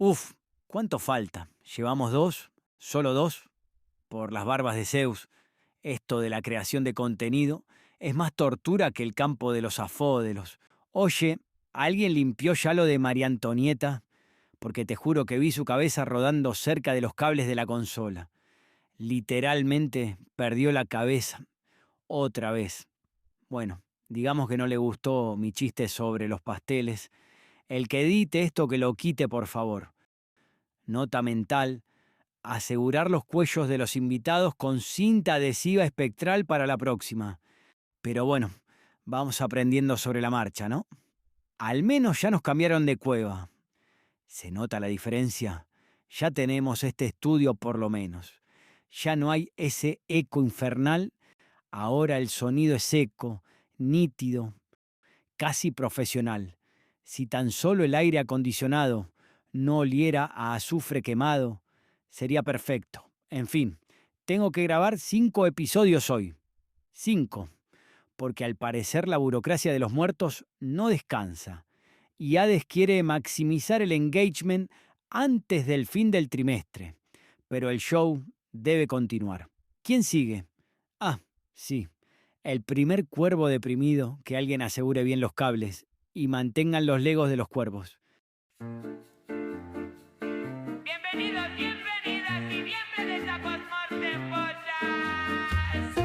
Uf, ¿cuánto falta? ¿Llevamos dos? ¿Solo dos? Por las barbas de Zeus, esto de la creación de contenido es más tortura que el campo de los afódelos. Oye, ¿alguien limpió ya lo de María Antonieta? Porque te juro que vi su cabeza rodando cerca de los cables de la consola. Literalmente perdió la cabeza. Otra vez. Bueno, digamos que no le gustó mi chiste sobre los pasteles. El que edite esto que lo quite, por favor. Nota mental: asegurar los cuellos de los invitados con cinta adhesiva espectral para la próxima. Pero bueno, vamos aprendiendo sobre la marcha, ¿no? Al menos ya nos cambiaron de cueva. ¿Se nota la diferencia? Ya tenemos este estudio por lo menos. Ya no hay ese eco infernal. Ahora el sonido es seco, nítido, casi profesional. Si tan solo el aire acondicionado no oliera a azufre quemado, sería perfecto. En fin, tengo que grabar 5 episodios hoy. 5, porque al parecer la burocracia de los muertos no descansa. Y Hades quiere maximizar el engagement antes del fin del trimestre. Pero el show debe continuar. ¿Quién sigue? Ah, sí, el primer cuervo deprimido que alguien asegure bien los cables y mantengan los legos de los cuervos. Bienvenidos, bienvenidas y bienvenidos a Postmortem Podcast.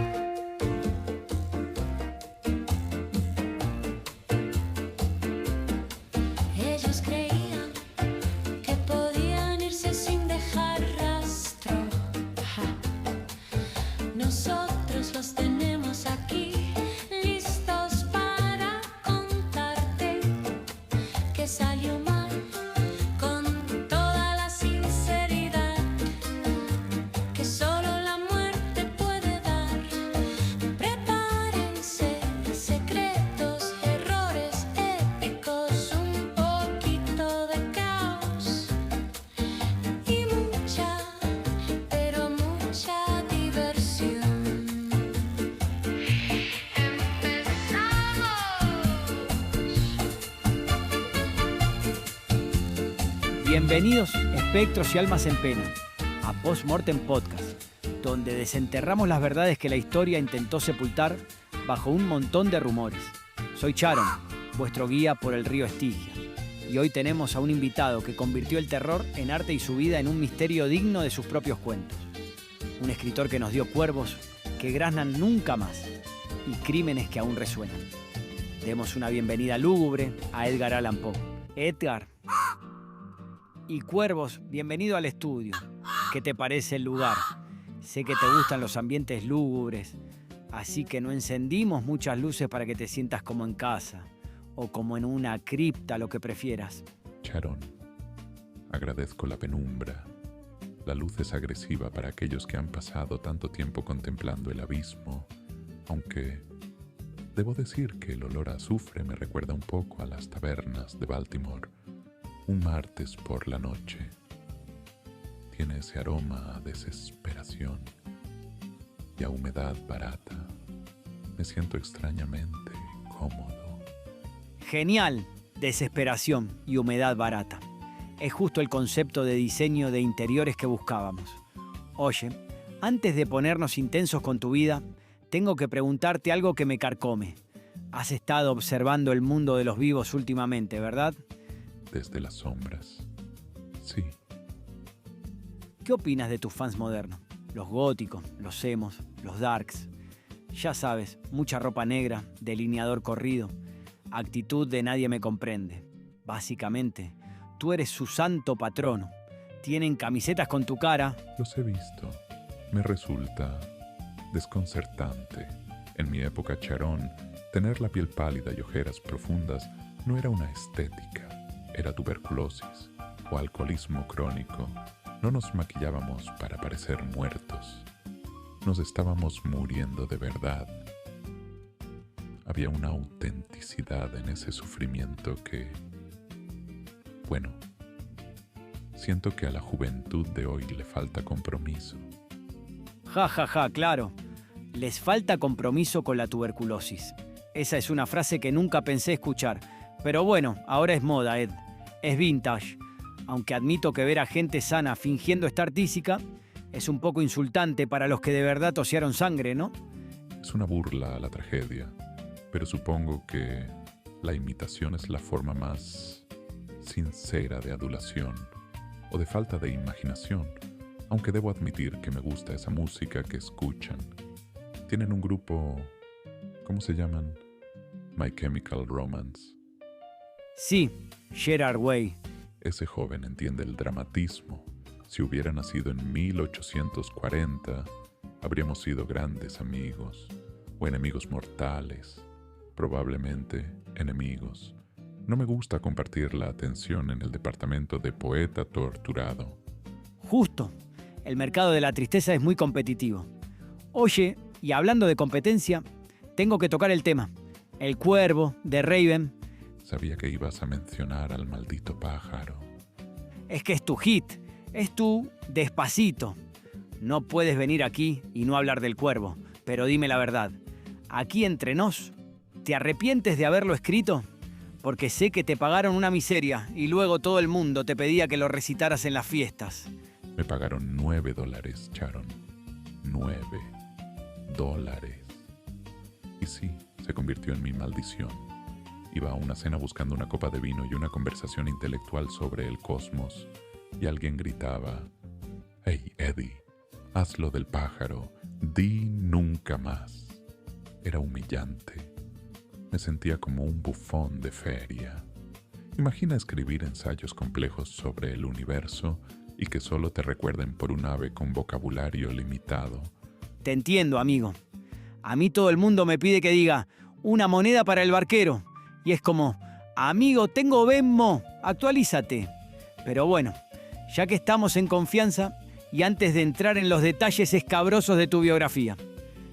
Ellos creían que podían irse sin dejar rastro. Ja. Nosotros los tenemos aquí, listos para contarte que salió mal, con toda la sinceridad que solo la muerte puede dar. Prepárense, secretos, errores épicos, un poquito de caos y mucha, pero mucha diversión. Bienvenidos, espectros y almas en pena, a Postmortem Podcast, donde desenterramos las verdades que la historia intentó sepultar bajo un montón de rumores. Soy Charon, vuestro guía por el río Estigia, y hoy tenemos a un invitado que convirtió el terror en arte y su vida en un misterio digno de sus propios cuentos. Un escritor que nos dio cuervos que graznan nunca más y crímenes que aún resuenan. Demos una bienvenida lúgubre a Edgar Allan Poe. Edgar. Y cuervos, bienvenido al estudio. ¿Qué te parece el lugar? Sé que te gustan los ambientes lúgubres, así que no encendimos muchas luces para que te sientas como en casa, o como en una cripta, lo que prefieras. Charon, agradezco la penumbra. La luz es agresiva para aquellos que han pasado tanto tiempo contemplando el abismo, aunque debo decir que el olor a azufre me recuerda un poco a las tabernas de Baltimore, un martes por la noche. Tiene ese aroma a desesperación y a humedad barata. Me siento extrañamente cómodo. Genial, desesperación y humedad barata. Es justo el concepto de diseño de interiores que buscábamos. Oye, antes de ponernos intensos con tu vida, tengo que preguntarte algo que me carcome. Has estado observando el mundo de los vivos últimamente, ¿verdad? Desde las sombras. Sí. ¿Qué opinas de tus fans modernos? Los góticos, los emos, los darks. Ya sabes, mucha ropa negra, delineador corrido, actitud de nadie me comprende. Básicamente, tú eres su santo patrono. Tienen camisetas con tu cara. Los he visto. Me resulta desconcertante. En mi época Charón, tener la piel pálida y ojeras profundas no era una estética, era tuberculosis o alcoholismo crónico. No nos maquillábamos para parecer muertos. Nos estábamos muriendo de verdad. Había una autenticidad en ese sufrimiento que, bueno, siento que a la juventud de hoy le falta compromiso. Ja, ja, ja, claro. Les falta compromiso con la tuberculosis. Esa es una frase que nunca pensé escuchar. Pero bueno, ahora es moda, Ed. Es vintage. aunque admito que ver a gente sana fingiendo estar tísica es un poco insultante para los que de verdad tosearon sangre, ¿no? Es una burla a la tragedia, pero supongo que la imitación es la forma más sincera de adulación o de falta de imaginación, aunque debo admitir que me gusta esa música que escuchan. Tienen un grupo, ¿cómo se llaman? My Chemical Romance. Sí, Gerard Way. Ese joven entiende el dramatismo. Si hubiera nacido en 1840, habríamos sido grandes amigos, o enemigos mortales, probablemente enemigos. No me gusta compartir la atención en el departamento de poeta torturado. Justo, el mercado de la tristeza es muy competitivo. Oye, y hablando de competencia, tengo que tocar el tema. El Cuervo, de Raven. Sabía que ibas a mencionar al maldito pájaro. Es que es tu hit, es tu Despacito. No puedes venir aquí y no hablar del Cuervo, pero dime la verdad. Aquí entre nos, ¿te arrepientes de haberlo escrito? Porque sé que te pagaron una miseria y luego todo el mundo te pedía que lo recitaras en las fiestas. Me pagaron $9, Sharon. $9. Y sí, se convirtió en mi maldición. Iba a una cena buscando una copa de vino y una conversación intelectual sobre el cosmos, y alguien gritaba: «Hey, Eddie, hazlo del pájaro, di nunca más». Era humillante. Me sentía como un bufón de feria. Imagina escribir ensayos complejos sobre el universo y que solo te recuerden por un ave con vocabulario limitado. Te entiendo, amigo. A mí todo el mundo me pide que diga una moneda para el barquero. Y es como, amigo, tengo Venmo, actualízate. Pero bueno, ya que estamos en confianza y antes de entrar en los detalles escabrosos de tu biografía,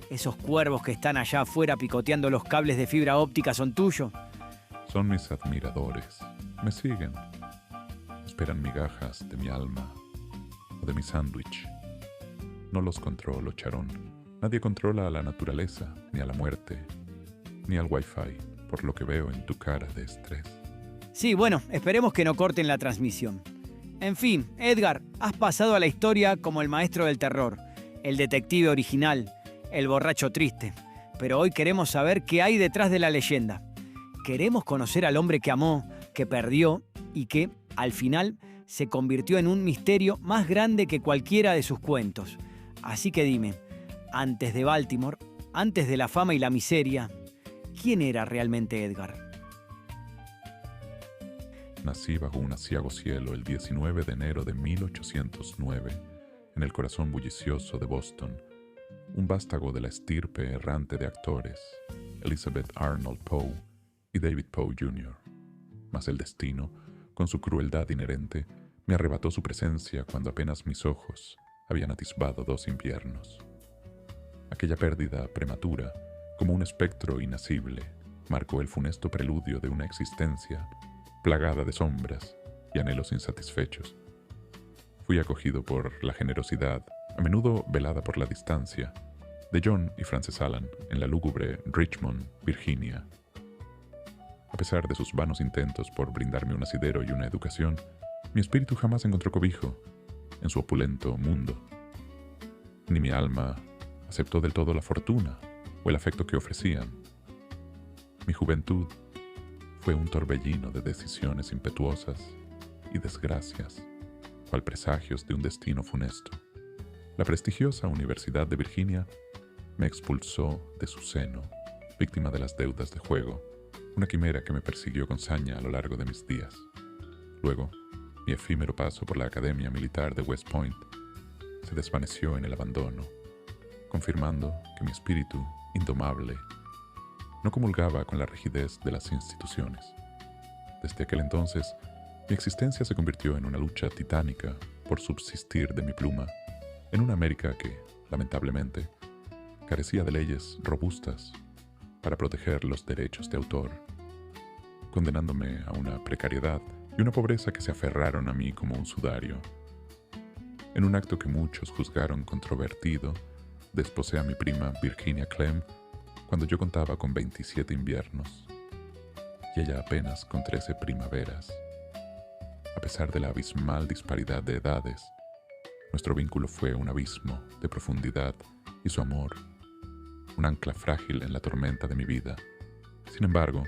¿esos cuervos que están allá afuera picoteando los cables de fibra óptica son tuyos? Son mis admiradores. Me siguen. Esperan migajas de mi alma o de mi sándwich. No los controlo, Sharon. Nadie controla a la naturaleza, ni a la muerte, ni al Wi-Fi, por lo que veo en tu cara de estrés. Sí, bueno, esperemos que no corten la transmisión. En fin, Edgar, has pasado a la historia como el maestro del terror, el detective original, el borracho triste. Pero hoy queremos saber qué hay detrás de la leyenda. Queremos conocer al hombre que amó, que perdió y que, al final, se convirtió en un misterio más grande que cualquiera de sus cuentos. Así que dime, antes de Baltimore, antes de la fama y la miseria, ¿quién era realmente Edgar? Nací bajo un aciago cielo el 19 de enero de 1809, en el corazón bullicioso de Boston, un vástago de la estirpe errante de actores, Elizabeth Arnold Poe y David Poe Jr. Mas el destino, con su crueldad inherente, me arrebató su presencia cuando apenas mis ojos habían atisbado 2 inviernos. Aquella pérdida prematura, como un espectro inacible, marcó el funesto preludio de una existencia plagada de sombras y anhelos insatisfechos. Fui acogido por la generosidad, a menudo velada por la distancia, de John y Frances Allan en la lúgubre Richmond, Virginia. A pesar de sus vanos intentos por brindarme un asidero y una educación, mi espíritu jamás encontró cobijo en su opulento mundo. Ni mi alma aceptó del todo la fortuna o el afecto que ofrecían. Mi juventud fue un torbellino de decisiones impetuosas y desgracias, cual presagios de un destino funesto. La prestigiosa Universidad de Virginia me expulsó de su seno, víctima de las deudas de juego, una quimera que me persiguió con saña a lo largo de mis días. Luego, mi efímero paso por la Academia Militar de West Point se desvaneció en el abandono, confirmando que mi espíritu, indomable, no comulgaba con la rigidez de las instituciones. Desde aquel entonces, mi existencia se convirtió en una lucha titánica por subsistir de mi pluma, en una América que, lamentablemente, carecía de leyes robustas para proteger los derechos de autor, condenándome a una precariedad y una pobreza que se aferraron a mí como un sudario. En un acto que muchos juzgaron controvertido, desposé a mi prima Virginia Clem cuando yo contaba con 27 inviernos y ella apenas con 13 primaveras. A pesar de la abismal disparidad de edades, nuestro vínculo fue un abismo de profundidad y su amor, un ancla frágil en la tormenta de mi vida. Sin embargo,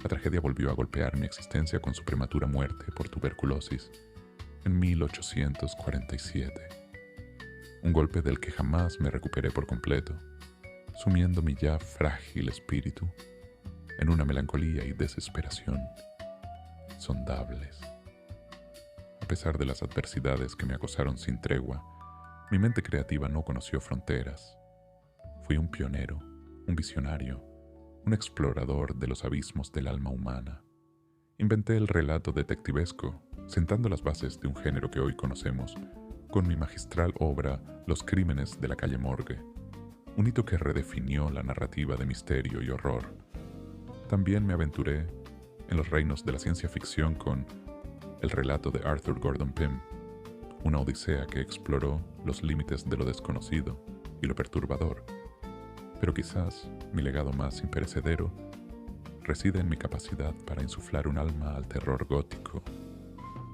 la tragedia volvió a golpear mi existencia con su prematura muerte por tuberculosis en 1847. Un golpe del que jamás me recuperé por completo, sumiendo mi ya frágil espíritu en una melancolía y desesperación insondables. A pesar de las adversidades que me acosaron sin tregua, mi mente creativa no conoció fronteras. Fui un pionero, un visionario, un explorador de los abismos del alma humana. Inventé el relato detectivesco, sentando las bases de un género que hoy conocemos, con mi magistral obra Los crímenes de la calle Morgue, un hito que redefinió la narrativa de misterio y horror. También me aventuré en los reinos de la ciencia ficción con el relato de Arthur Gordon Pym, una odisea que exploró los límites de lo desconocido y lo perturbador. Pero quizás mi legado más imperecedero reside en mi capacidad para insuflar un alma al terror gótico,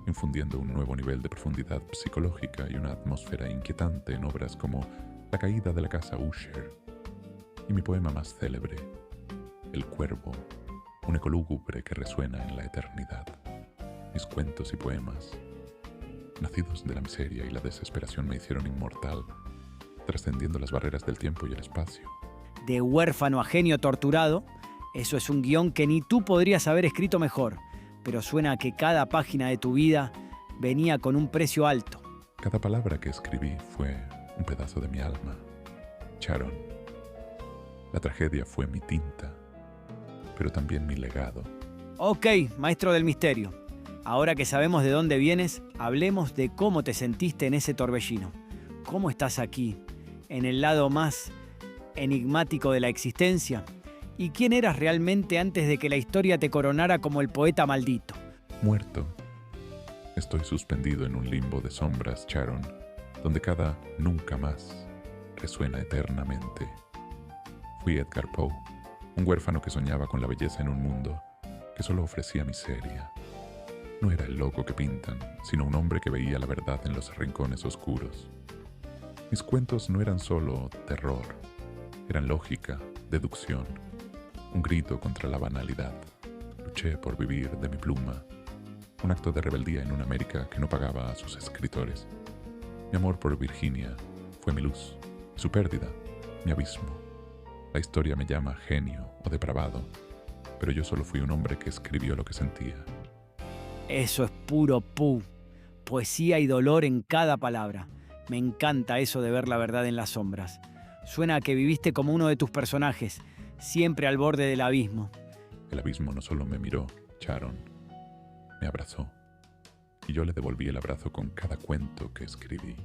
infundiendo un nuevo nivel de profundidad psicológica y una atmósfera inquietante en obras como La caída de la casa Usher y mi poema más célebre, El Cuervo, un eco lúgubre que resuena en la eternidad. Mis cuentos y poemas, nacidos de la miseria y la desesperación, me hicieron inmortal, trascendiendo las barreras del tiempo y el espacio. De huérfano a genio torturado, eso es un guión que ni tú podrías haber escrito mejor, pero suena a que cada página de tu vida venía con un precio alto. Cada palabra que escribí fue un pedazo de mi alma. Sharon, la tragedia fue mi tinta, pero también mi legado. Ok, maestro del misterio. Ahora que sabemos de dónde vienes, hablemos de cómo te sentiste en ese torbellino. ¿Cómo estás aquí, en el lado más enigmático de la existencia? ¿Y quién eras realmente antes de que la historia te coronara como el poeta maldito? Muerto. Estoy suspendido en un limbo de sombras, Sharon, donde cada nunca más resuena eternamente. Fui Edgar Poe, un huérfano que soñaba con la belleza en un mundo que solo ofrecía miseria. No era el loco que pintan, sino un hombre que veía la verdad en los rincones oscuros. Mis cuentos no eran solo terror, eran lógica, deducción, un grito contra la banalidad. Luché por vivir de mi pluma, un acto de rebeldía en una América que no pagaba a sus escritores. Mi amor por Virginia fue mi luz, su pérdida, mi abismo. La historia me llama genio o depravado, pero yo solo fui un hombre que escribió lo que sentía. Eso es puro pu. Poesía y dolor en cada palabra. Me encanta eso de ver la verdad en las sombras. Suena a que viviste como uno de tus personajes, siempre al borde del abismo. El abismo no solo me miró, Sharon, me abrazó. Y yo le devolví el abrazo con cada cuento que escribí.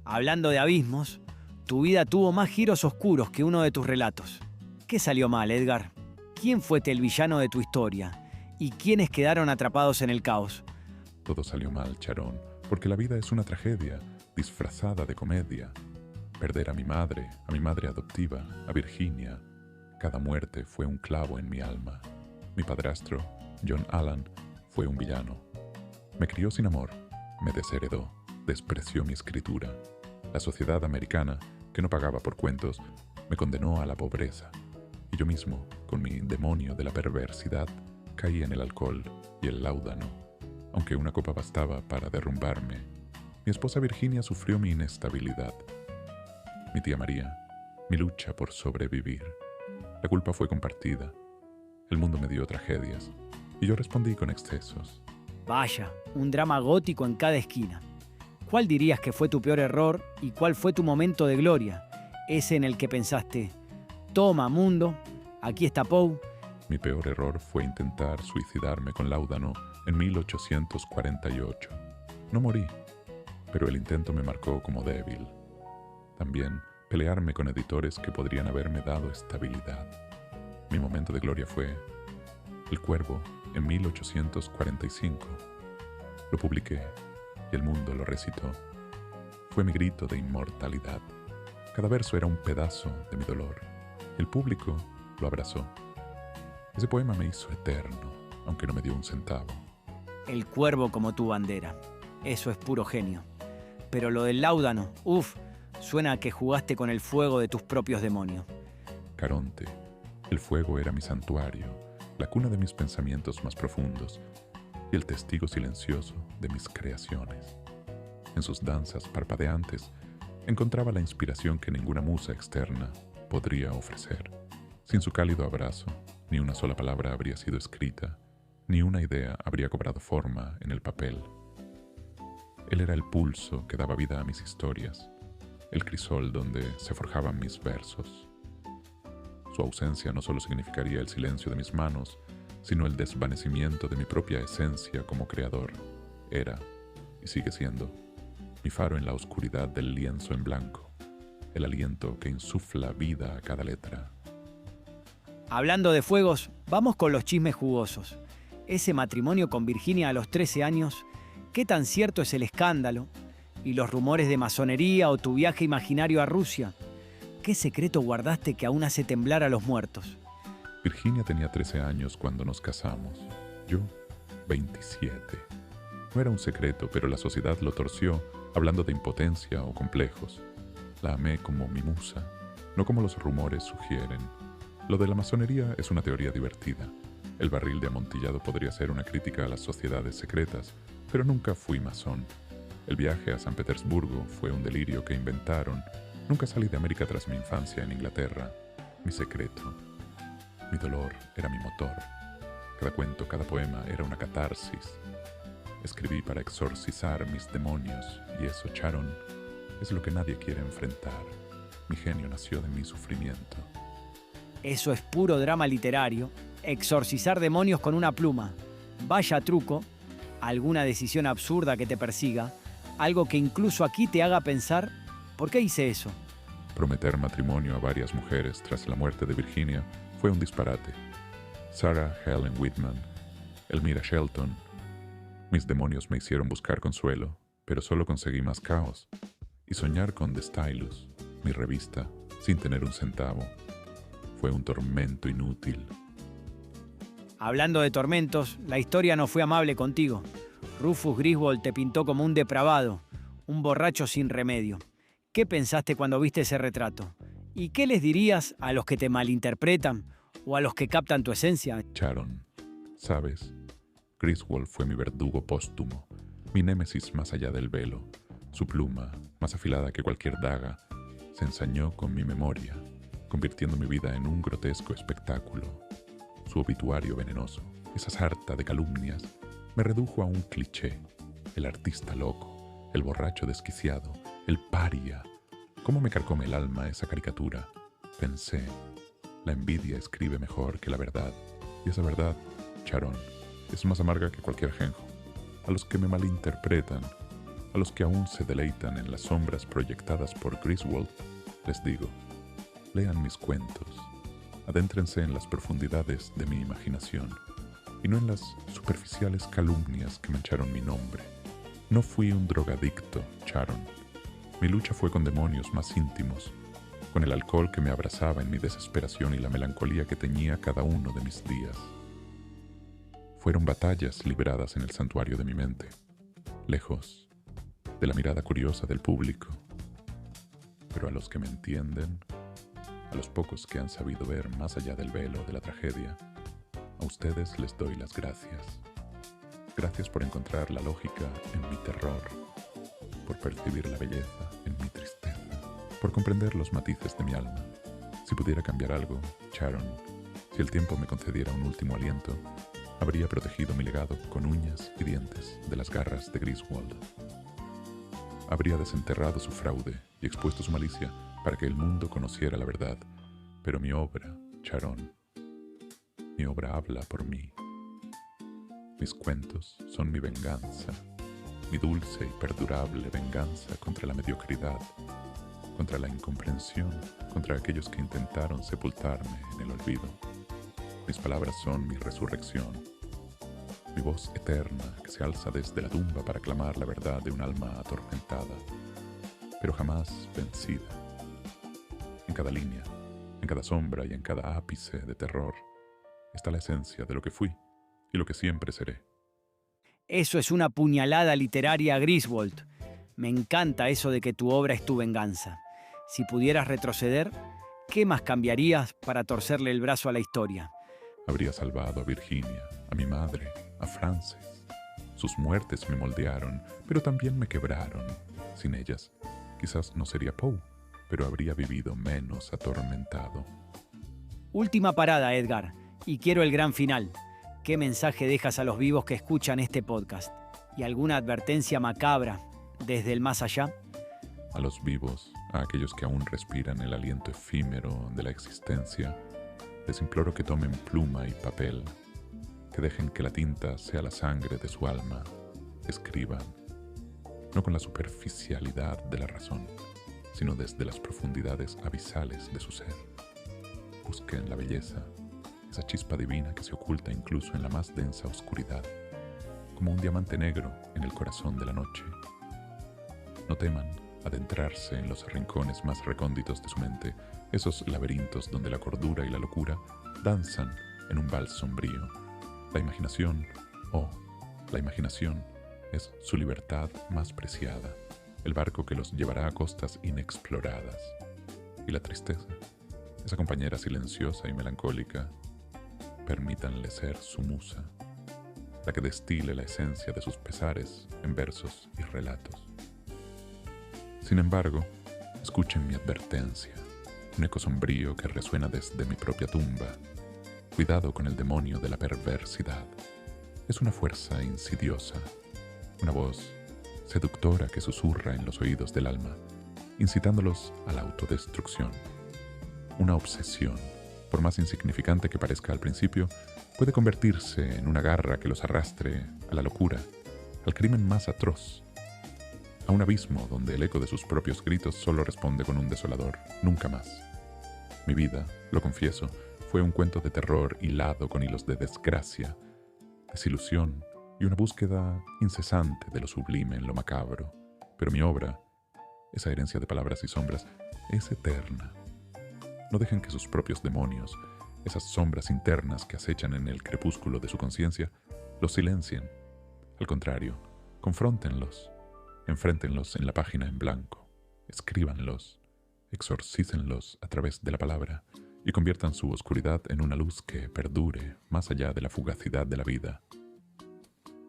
Hablando de abismos, tu vida tuvo más giros oscuros que uno de tus relatos. ¿Qué salió mal, Edgar? ¿Quién fue el villano de tu historia? ¿Y quiénes quedaron atrapados en el caos? Todo salió mal, Sharon, porque la vida es una tragedia disfrazada de comedia. Perder a mi madre adoptiva, a Virginia. Cada muerte fue un clavo en mi alma. Mi padrastro, John Allan, fue un villano. Me crió sin amor, me desheredó, despreció mi escritura. La sociedad americana, que no pagaba por cuentos, me condenó a la pobreza. Y yo mismo, con mi demonio de la perversidad, caí en el alcohol y el láudano, aunque una copa bastaba para derrumbarme. Mi esposa Virginia sufrió mi inestabilidad. Mi tía María, mi lucha por sobrevivir. La culpa fue compartida. El mundo me dio tragedias y yo respondí con excesos. Vaya, un drama gótico en cada esquina. ¿Cuál dirías que fue tu peor error y cuál fue tu momento de gloria? Ese en el que pensaste, toma mundo, aquí está Poe. Mi peor error fue intentar suicidarme con láudano en 1848. No morí, pero el intento me marcó como débil. También pelearme con editores que podrían haberme dado estabilidad. Mi momento de gloria fue El Cuervo en 1845. Lo publiqué y el mundo lo recitó. Fue mi grito de inmortalidad. Cada verso era un pedazo de mi dolor. El público lo abrazó. Ese poema me hizo eterno, aunque no me dio un centavo. el cuervo como tu bandera. Eso es puro genio. Pero lo del láudano, suena a que jugaste con el fuego de tus propios demonios. Caronte, el fuego era mi santuario, la cuna de mis pensamientos más profundos y el testigo silencioso de mis creaciones. En sus danzas parpadeantes encontraba la inspiración que ninguna musa externa podría ofrecer. Sin su cálido abrazo, ni una sola palabra habría sido escrita, ni una idea habría cobrado forma en el papel. Él era el pulso que daba vida a mis historias, el crisol donde se forjaban mis versos. Su ausencia no solo significaría el silencio de mis manos, sino el desvanecimiento de mi propia esencia como creador. Era, y sigue siendo, mi faro en la oscuridad del lienzo en blanco, el aliento que insufla vida a cada letra. Hablando de fuegos, vamos con los chismes jugosos. Ese matrimonio con Virginia a los 13 años, ¿qué tan cierto es el escándalo? ¿Y los rumores de masonería o tu viaje imaginario a Rusia? ¿Qué secreto guardaste que aún hace temblar a los muertos? Virginia tenía 13 años cuando nos casamos. Yo, 27. No era un secreto, pero la sociedad lo torció hablando de impotencia o complejos. La amé como mi musa, no como los rumores sugieren. Lo de la masonería es una teoría divertida. El barril de amontillado podría ser una crítica a las sociedades secretas, pero nunca fui masón. El viaje a San Petersburgo fue un delirio que inventaron. Nunca salí de América tras mi infancia en Inglaterra. Mi secreto, mi dolor era mi motor. Cada cuento, cada poema era una catarsis. Escribí para exorcizar mis demonios y eso, Sharon, es lo que nadie quiere enfrentar. Mi genio nació de mi sufrimiento. Eso es puro drama literario. Exorcizar demonios con una pluma. Vaya truco. Alguna decisión absurda que te persiga. Algo que incluso aquí te haga pensar, ¿por qué hice eso? Prometer matrimonio a varias mujeres tras la muerte de Virginia fue un disparate. Sarah Helen Whitman, Elmira Shelton. Mis demonios me hicieron buscar consuelo, pero solo conseguí más caos. Y soñar con The Stylus, mi revista, sin tener un centavo. Fue un tormento inútil. Hablando de tormentos, la historia no fue amable contigo. Rufus Griswold te pintó como un depravado, un borracho sin remedio. ¿Qué pensaste cuando viste ese retrato? ¿Y qué les dirías a los que te malinterpretan o a los que captan tu esencia? Sharon, ¿sabes? Griswold fue mi verdugo póstumo, mi némesis más allá del velo. Su pluma, más afilada que cualquier daga, se ensañó con mi memoria, convirtiendo mi vida en un grotesco espectáculo. Su obituario venenoso, esa sarta de calumnias, me redujo a un cliché. El artista loco, el borracho desquiciado, el paria. ¿Cómo me carcome el alma esa caricatura? Pensé, la envidia escribe mejor que la verdad. Y esa verdad, Sharon, es más amarga que cualquier ajenjo. A los que me malinterpretan, a los que aún se deleitan en las sombras proyectadas por Griswold, les digo, lean mis cuentos, adéntrense en las profundidades de mi imaginación y no en las superficiales calumnias que mancharon mi nombre. No fui un drogadicto, Sharon. Mi lucha fue con demonios más íntimos, con el alcohol que me abrazaba en mi desesperación y la melancolía que teñía cada uno de mis días. Fueron batallas libradas en el santuario de mi mente, lejos de la mirada curiosa del público. Pero a los que me entienden, a los pocos que han sabido ver más allá del velo de la tragedia, a ustedes les doy las gracias. Gracias por encontrar la lógica en mi terror, por percibir la belleza en mi tristeza, por comprender los matices de mi alma. Si pudiera cambiar algo, Sharon, si el tiempo me concediera un último aliento, habría protegido mi legado con uñas y dientes de las garras de Griswold. Habría desenterrado su fraude y expuesto su malicia para que el mundo conociera la verdad. Pero mi obra, Sharon, mi obra habla por mí. Mis cuentos son mi venganza, mi dulce y perdurable venganza contra la mediocridad, contra la incomprensión, contra aquellos que intentaron sepultarme en el olvido. Mis palabras son mi resurrección, mi voz eterna que se alza desde la tumba para clamar la verdad de un alma atormentada, pero jamás vencida. En cada línea, en cada sombra y en cada ápice de terror está la esencia de lo que fui y lo que siempre seré. Eso es una puñalada literaria a Griswold. Me encanta eso de que tu obra es tu venganza. Si pudieras retroceder, ¿qué más cambiarías para torcerle el brazo a la historia? Habría salvado a Virginia, a mi madre, a Frances. Sus muertes me moldearon, pero también me quebraron. Sin ellas, quizás no sería Poe, pero habría vivido menos atormentado. Última parada, Edgar, y quiero el gran final. ¿Qué mensaje dejas a los vivos que escuchan este podcast? ¿Y alguna advertencia macabra desde el más allá? A los vivos, a aquellos que aún respiran el aliento efímero de la existencia, les imploro que tomen pluma y papel, que dejen que la tinta sea la sangre de su alma, escriban, no con la superficialidad de la razón, sino desde las profundidades abisales de su ser. Busquen la belleza, esa chispa divina que se oculta incluso en la más densa oscuridad, como un diamante negro en el corazón de la noche. No teman adentrarse en los rincones más recónditos de su mente, esos laberintos donde la cordura y la locura danzan en un vals sombrío. La imaginación, la imaginación es su libertad más preciada, el barco que los llevará a costas inexploradas. Y la tristeza, esa compañera silenciosa y melancólica, permítanle ser su musa, la que destile la esencia de sus pesares en versos y relatos. Sin embargo, escuchen mi advertencia, un eco sombrío que resuena desde mi propia tumba. Cuidado con el demonio de la perversidad. Es una fuerza insidiosa, una voz seductora que susurra en los oídos del alma, incitándolos a la autodestrucción. Una obsesión, por más insignificante que parezca al principio, puede convertirse en una garra que los arrastre a la locura, al crimen más atroz, a un abismo donde el eco de sus propios gritos solo responde con un desolador «nunca más». Mi vida, lo confieso, fue un cuento de terror hilado con hilos de desgracia, desilusión y una búsqueda incesante de lo sublime en lo macabro. Pero mi obra, esa herencia de palabras y sombras, es eterna. No dejen que sus propios demonios, esas sombras internas que acechan en el crepúsculo de su conciencia, los silencien. Al contrario, confróntenlos, enfréntenlos en la página en blanco, escríbanlos, exorcícenlos a través de la palabra y conviertan su oscuridad en una luz que perdure más allá de la fugacidad de la vida.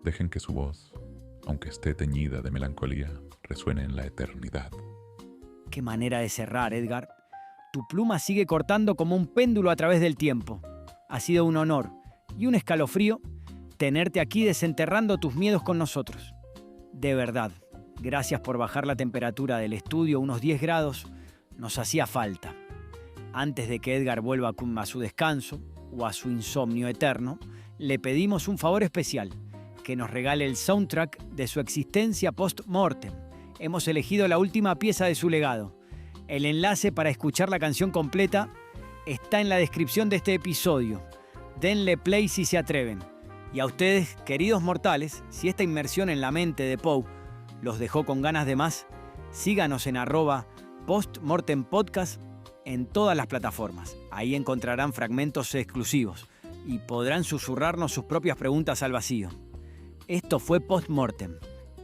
Dejen que su voz, aunque esté teñida de melancolía, resuene en la eternidad. Qué manera de cerrar, Edgar. Tu pluma sigue cortando como un péndulo a través del tiempo. Ha sido un honor y un escalofrío tenerte aquí desenterrando tus miedos con nosotros. De verdad, gracias por bajar la temperatura del estudio unos 10 grados. Nos hacía falta. Antes de que Edgar vuelva a su descanso o a su insomnio eterno, le pedimos un favor especial, que nos regale el soundtrack de su existencia post-mortem. Hemos elegido la última pieza de su legado. El enlace para escuchar la canción completa está en la descripción de este episodio. Denle play si se atreven. Y a ustedes, queridos mortales, si esta inmersión en la mente de Poe los dejó con ganas de más, síganos en @postmortempodcast en todas las plataformas. Ahí encontrarán fragmentos exclusivos y podrán susurrarnos sus propias preguntas al vacío. Esto fue Postmortem.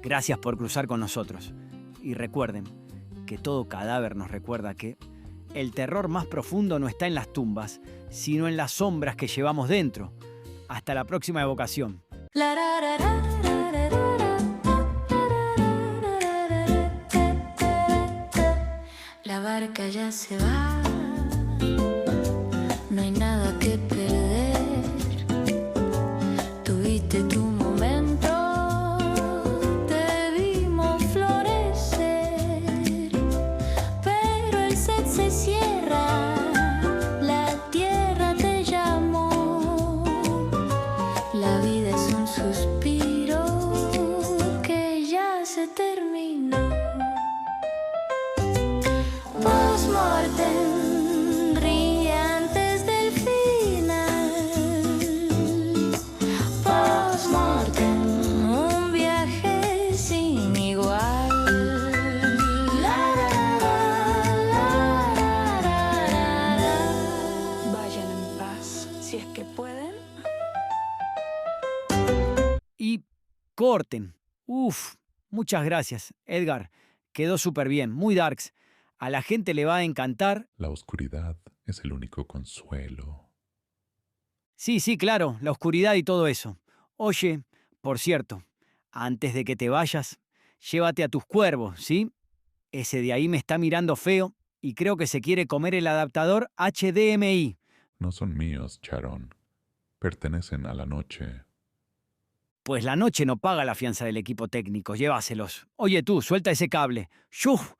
Gracias por cruzar con nosotros. Y recuerden que todo cadáver nos recuerda que el terror más profundo no está en las tumbas, sino en las sombras que llevamos dentro. Hasta la próxima evocación. La barca ya se va, no hay nada que perder. Tuviste tu momento, te vimos florecer, pero el set se cierra, la tierra te llamó. La vida es un suspiro. corten. Uf, muchas gracias, Edgar. Quedó súper bien, muy darks. A la gente le va a encantar. La oscuridad es el único consuelo. Sí, sí, claro, la oscuridad y todo eso. Oye, por cierto, antes de que te vayas, llévate a tus cuervos, ¿sí? Ese de ahí me está mirando feo y creo que se quiere comer el adaptador HDMI. No son míos, Charon. Pertenecen a la noche. Pues la noche no paga la fianza del equipo técnico, llévaselos. Oye tú, suelta ese cable. ¡Shuf!